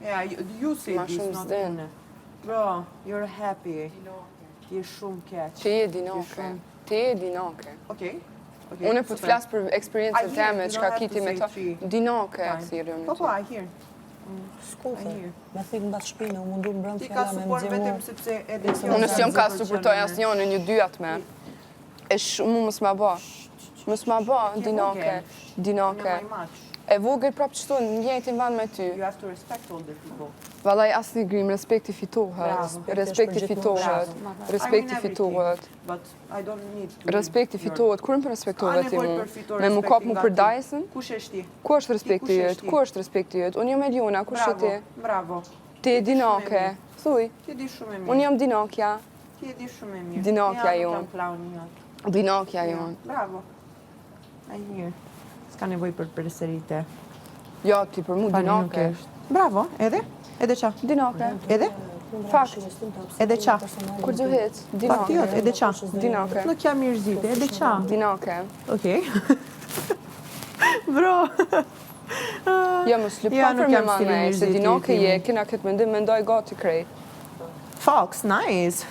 Yeah, you say Ma this, shumë not s'din. unë. Bro, you're happy. Je shumë keq. Që je dinake. Ti je dinake. Okej. Unë po të flas për eksperiencën time, çka kiti me to. Dinake, thirrën. Po, I hear. Skufe. Me thikë mbas shpinë, u mundu më brëmë Ti ka fjalla me më support vetëm gjimu. sepse edhe Unë s'jom ka suportoj asnjë në një dyat me. E shumë mos ma bë. Mos ma bë dinake. Dinake. E vogël prap çto në njëjtin vend me ty. You have to respect all the people. Vallai asnjë grim, respekti fitohet. Respekti fitohet. Respekti fitohet. But I don't need to. Respekti fitohet. Kur më respektohet ti nevojë mu? për fitore, Me më kap mu respekti për nga ti. dajsën? Kush është ti? Ku është respekti kush jot? është ti? Ku është respekti jot? Unë jam Eliona, kush je ti? Bravo. Ti je dinake. Thuj. Ti e di shumë e mirë. Unë jam dinakja. Ti e di shumë e mirë. Dinakja Ja, nuk jon. jam klauni jot. Dinakja jon. Bravo. I hear. S'ka nevojë për përsërite. Jo, ti për mu dinake. Bravo, edhe? Edhe qa? Dinake. Edhe? Fakt. Edhe qa? Kur gjuhet? Fakti jot, Dinake. edhe qa? Dinake. Nuk jam mirëzite, edhe qa? Dinake. Okej. Bro. Jo, mos lupa Ja, nuk për me jam manë, stili se mirëziti dinake tim. je, kena këtë mendim, mendoj gati krejt. Fox, nice.